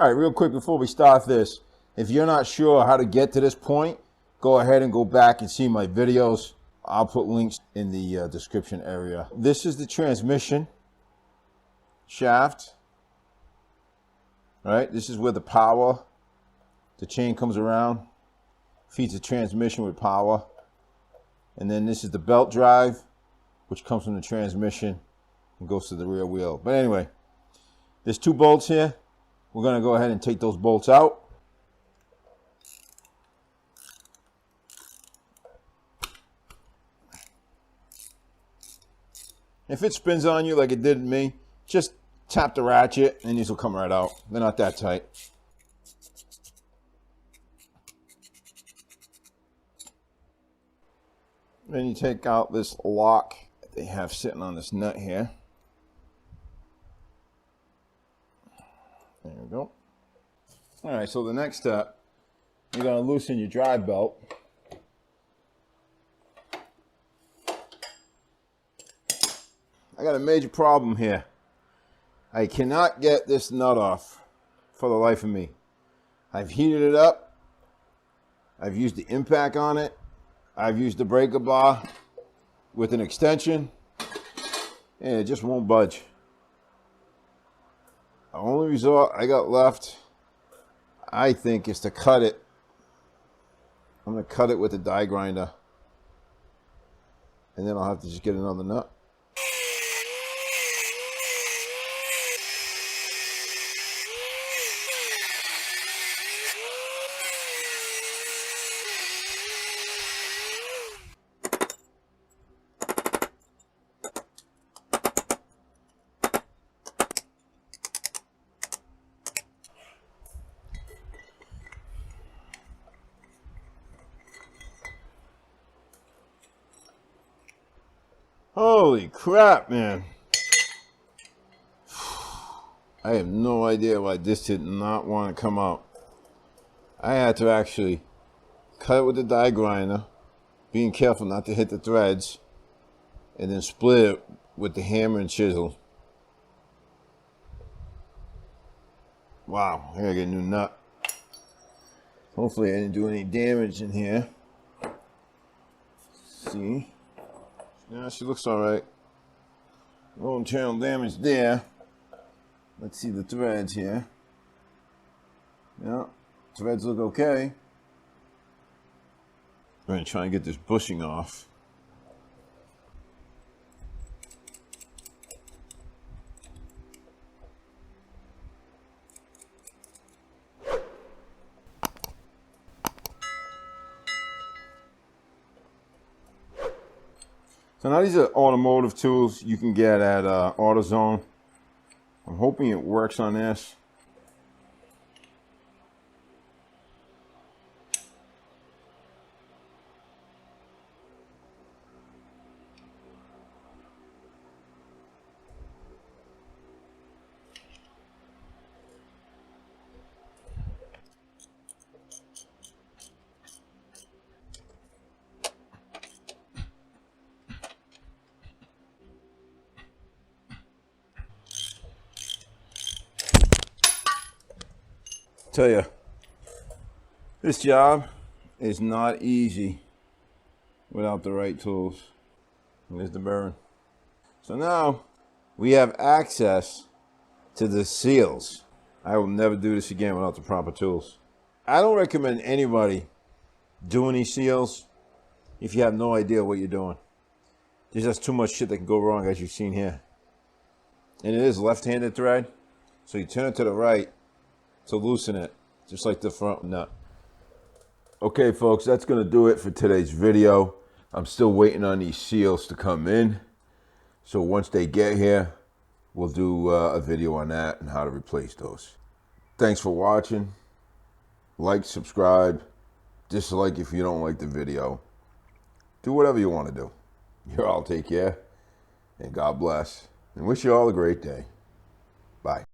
All right, real quick before we start this, if you're not sure how to get to this point, go ahead and go back and see my videos. I'll put links in the description area. This is the transmission shaft. All right, this is where the chain comes around, feeds the transmission with power. And then this is the belt drive, which comes from the transmission and goes to the rear wheel. But anyway, there's 2 bolts here. We're going to go ahead and take those bolts out. If it spins on you like it did me, just tap the ratchet and these will come right out. They're not that tight. Then you take out this lock that they have sitting on this nut here. There we go. All right, so the next step, you're going to loosen your drive belt. I got a major problem here. I cannot get this nut off for the life of me. I've heated it up. I've used the impact on it. I've used the breaker bar with an extension, and it just won't budge. The only resort I got left, I think, is to cut it. I'm going to cut it with a die grinder, and then I'll have to just get another nut. Holy crap, man. I have no idea why this did not want to come out. I had to actually cut it with the die grinder, being careful not to hit the threads, and then split it with the hammer and chisel. Wow, I gotta get a new nut. Hopefully I didn't do any damage in here. Let's see. Yeah, she looks all right. No internal damage there. Let's see the threads here. Yeah, threads look okay. I'm going to try and get this bushing off. So now these are automotive tools you can get at AutoZone. I'm hoping it works on this. Tell you, this job is not easy without the right tools. And there's the bearing. So now we have access to the seals. I will never do this again without the proper tools. I don't recommend anybody doing these seals if you have no idea what you're doing. There's just too much shit that can go wrong, as you've seen here. And it is left-handed thread, so you turn it to the right to loosen it, just like the front nut. Okay, folks, that's going to do it for today's video. I'm still waiting on these seals to come in. So once they get here, we'll do a video on that and how to replace those. Thanks for watching. Like, subscribe, dislike if you don't like the video. Do whatever you want to do. You all take care, and God bless, and wish you all a great day. Bye.